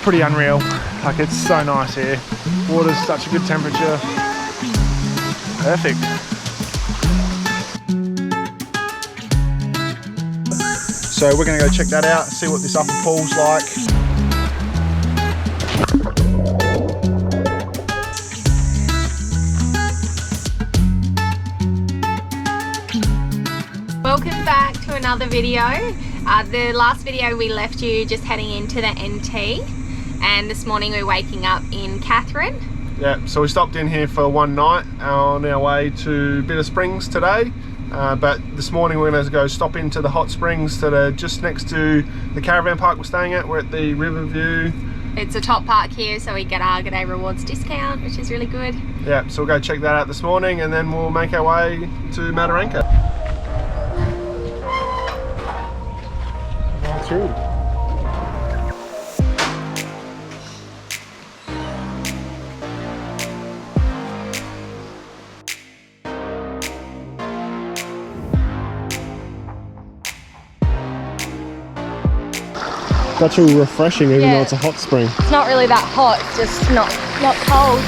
pretty unreal. Like, it's so nice here. Water's such a good temperature. Perfect. So we're gonna go check that out, see what this upper pool's like. Welcome back to another video. The last video we left you just heading into the NT, and this morning we're waking up in Katherine. Yeah, so we stopped in here for one night on our way to Bitter Springs today. But this morning we're going to go stop into the hot springs that are just next to the caravan park we're staying at. We're at the Riverview. It's a top park here, so we get our Good Day Rewards discount, which is really good. Yeah, so we'll go check that out this morning, and then we'll make our way to Mataranka. Through. That's really refreshing, even though it's a hot spring. It's not really that hot, it's just not cold.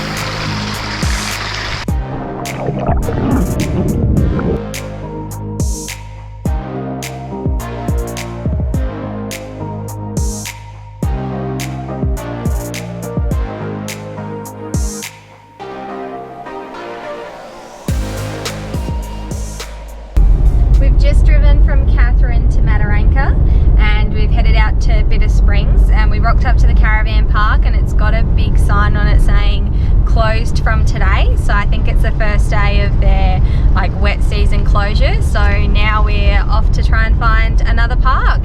We've just driven from Katherine to Mataranka, and we've headed out to Bitter Springs, and we rocked up to the caravan park, and it's got a big sign on it saying closed from today. So I think it's the first day of their like wet season closure. So now we're off to try and find another park.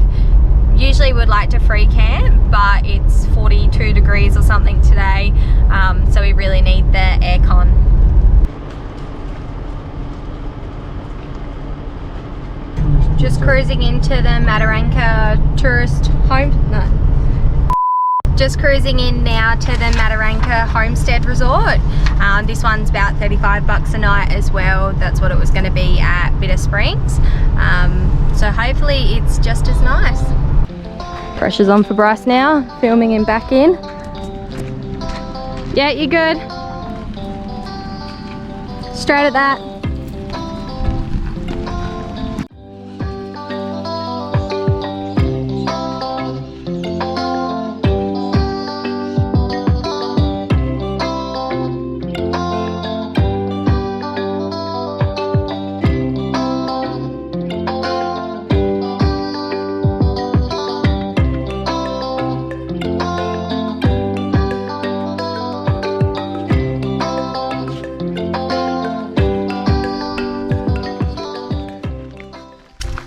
Usually we'd like to free camp, but it's 42 degrees or something today, so we really need the aircon. Just cruising into the Mataranka tourist home, just cruising in now to the Mataranka Homestead Resort. This one's about 35 bucks a night as well. That's what it was going to be at Bitter Springs. So hopefully it's just as nice. Pressure's on for Bryce now, filming him back in. Yeah, you good? Straight at that.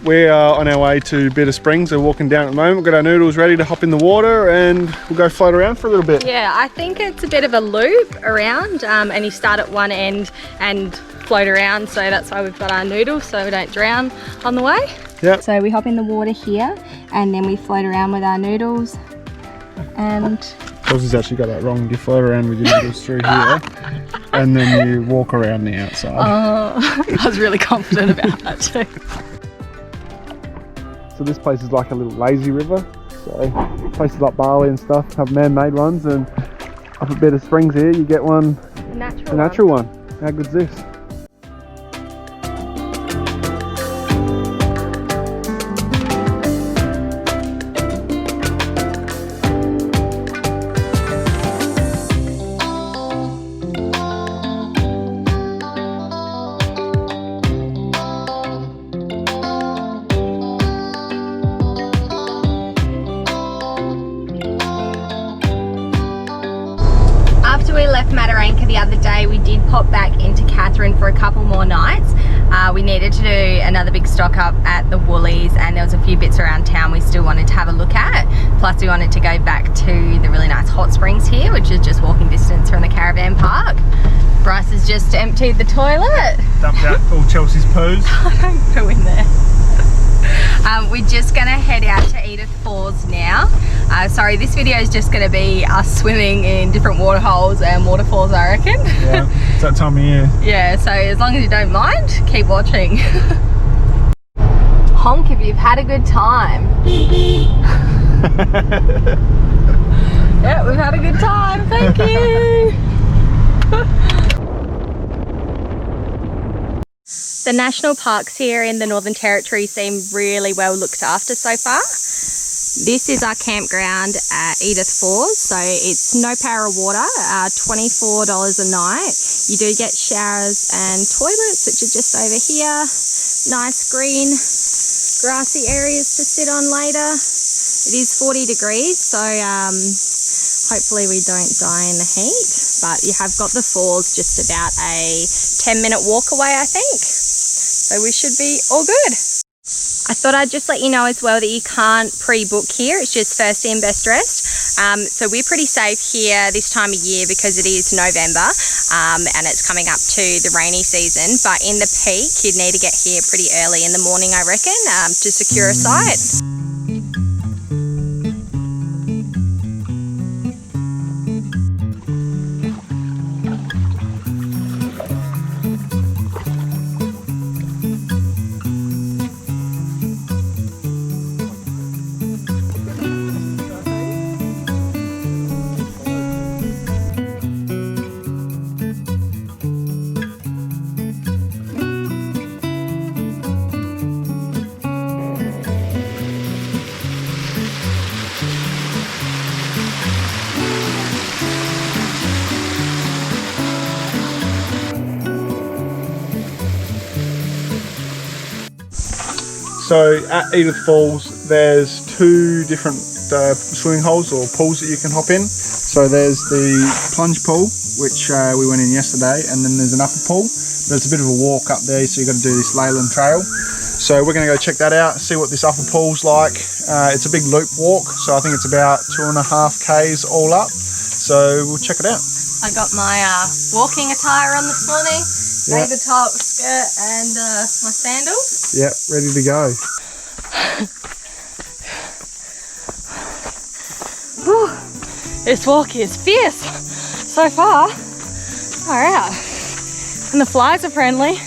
We are on our way to Bitter Springs. We're walking down at the moment. We've got our noodles ready to hop in the water, and we'll go float around for a little bit. Yeah, I think it's a bit of a loop around, and you start at one end and float around, so that's why we've got our noodles so we don't drown on the way. Yeah. So we hop in the water here, and then we float around with our noodles. And Kelsey's actually got that wrong. You float around with your noodles through here, and then you walk around the outside. oh, I was really confident about that too. So this place is like a little lazy river. So places like Bali and stuff have man-made ones, and up at Bitter Springs here you get one, a natural one. How good's this? After we left Mataranka the other day, we did pop back into Katherine for a couple more nights. We needed to do another big stock up at the Woolies, and there was a few bits around town we still wanted to have a look at. Plus we wanted to go back to the really nice hot springs here, which is just walking distance from the caravan park. Bryce has just emptied the toilet. Dumped out all Chelsea's poos. I don't poo in there. We're just gonna head out to Edith Falls now. Sorry, this video is just gonna be us swimming in different water holes and waterfalls, I reckon. Yeah, it's that time of year. Yeah, so as long as you don't mind, keep watching. Honk if you've had a good time. Yeah, we've had a good time. Thank you. The national parks here in the Northern Territory seem really well looked after so far. This is our campground at Edith Falls, so it's no power or water, $24 a night. You do get showers and toilets, which are just over here. Nice green grassy areas to sit on later. It is 40 degrees, so hopefully we don't die in the heat, but you have got the falls just about a 10-minute walk away, I think. So we should be all good. I thought I'd just let you know as well that you can't pre-book here. It's just first in, best dressed. So we're pretty safe here this time of year because it is November and it's coming up to the rainy season. But in the peak, you'd need to get here pretty early in the morning, I reckon, to secure a site. So at Edith Falls, there's two different swimming holes or pools that you can hop in. So there's the plunge pool, which we went in yesterday, and then there's an upper pool. There's a bit of a walk up there, so you've got to do this Leyland Trail. So we're going to go check that out, see what this upper pool's like. It's a big loop walk, so I think it's about 2.5 k's all up. So we'll check it out. I got my walking attire on this morning. Yeah. Baby top, skirt and my sandals. Yep, ready to go. Whew. This walk is fierce so far. Alright. And the flies are friendly.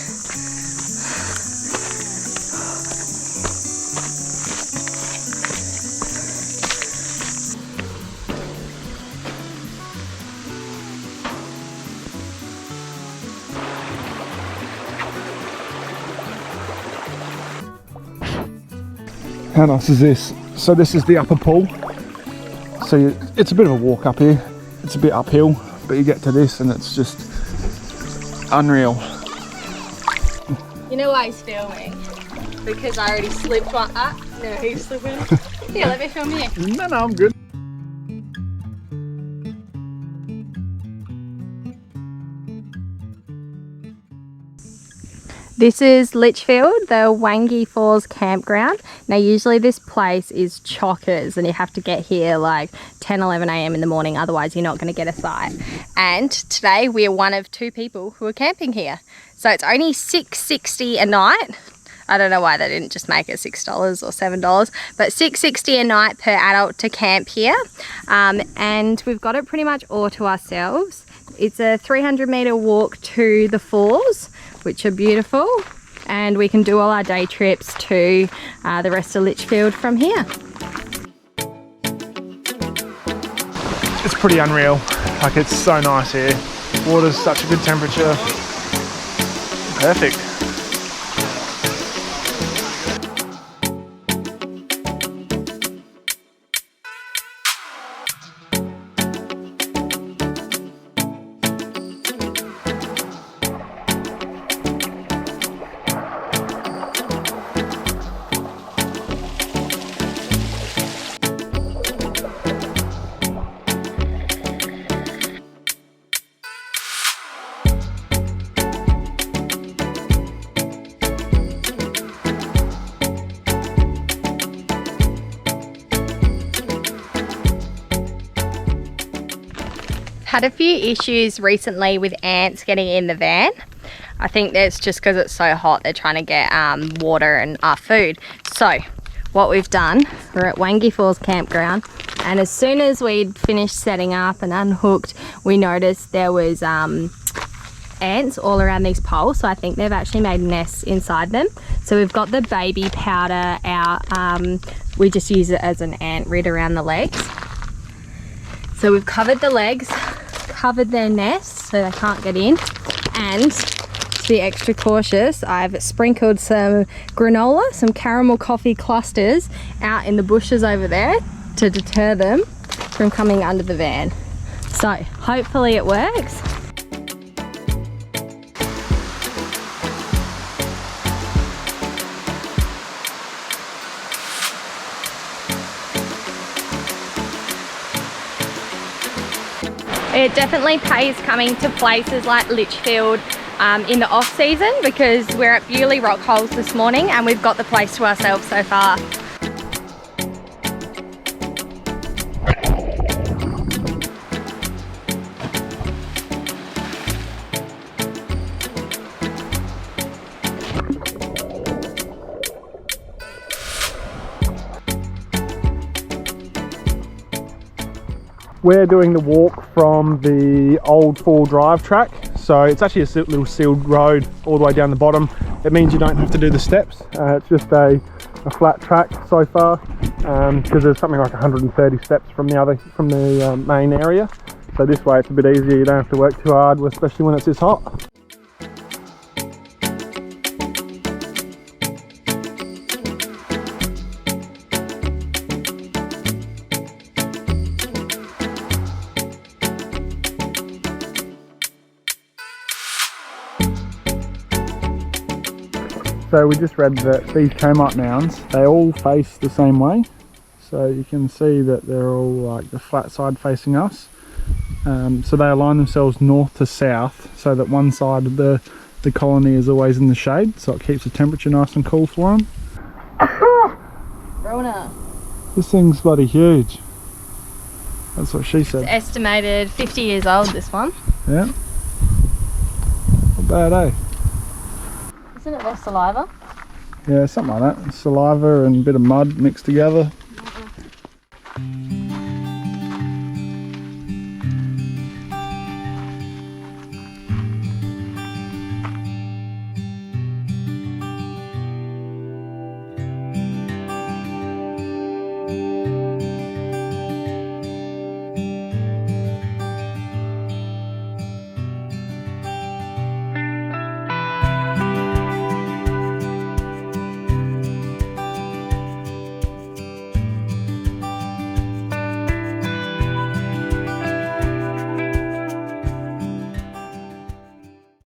How nice is this? So this is the upper pool. So it's a bit of a walk up here. It's a bit uphill, but you get to this and it's just unreal. You know why he's filming? Because I already slipped one up. No, he's slipping. Here, let me film you. No, I'm good. This is Litchfield, the Wangi Falls campground. Now usually this place is chockers and you have to get here like 10, 11 a.m. in the morning, otherwise you're not going to get a site. And today we are one of 2 people who are camping here. So it's only $6.60 a night. I don't know why they didn't just make it $6 or $7, but $6.60 a night per adult to camp here. And we've got it pretty much all to ourselves. It's a 300-meter walk to the falls, which are beautiful, and we can do all our day trips to the rest of Litchfield from here. It's pretty unreal. Like, it's so nice here. Water's such a good temperature. Perfect. Had a few issues recently with ants getting in the van. I think that's just because it's so hot, they're trying to get water and our food. So what we've done, we're at Wangi Falls campground, and as soon as we'd finished setting up and unhooked, we noticed there was ants all around these poles. So I think they've actually made nests inside them. So we've got the baby powder out. We just use it as an ant rid around the legs. So we've covered the legs, covered their nests so they can't get in, and to be extra cautious, I've sprinkled some granola, some caramel coffee clusters out in the bushes over there to deter them from coming under the van. So hopefully it works. It definitely pays coming to places like Litchfield in the off season, because we're at Buley Rockholes this morning and we've got the place to ourselves so far. We're doing the walk from the old Fall Drive track, so it's actually a little sealed road all the way down the bottom. It means you don't have to do the steps. It's just a flat track so far, because there's something like 130 steps from the main area. So this way it's a bit easier. You don't have to work too hard, especially when it's this hot. So we just read that these Kmart mounds, they all face the same way. So you can see that they're all like the flat side facing us. So they align themselves north to south so that one side of the colony is always in the shade, so it keeps the temperature nice and cool for them. Rona. This thing's bloody huge. That's what she said. It's estimated 50 years old, this one. Yeah. Not bad, eh? Isn't it their saliva? Yeah, something like that. Saliva and a bit of mud mixed together.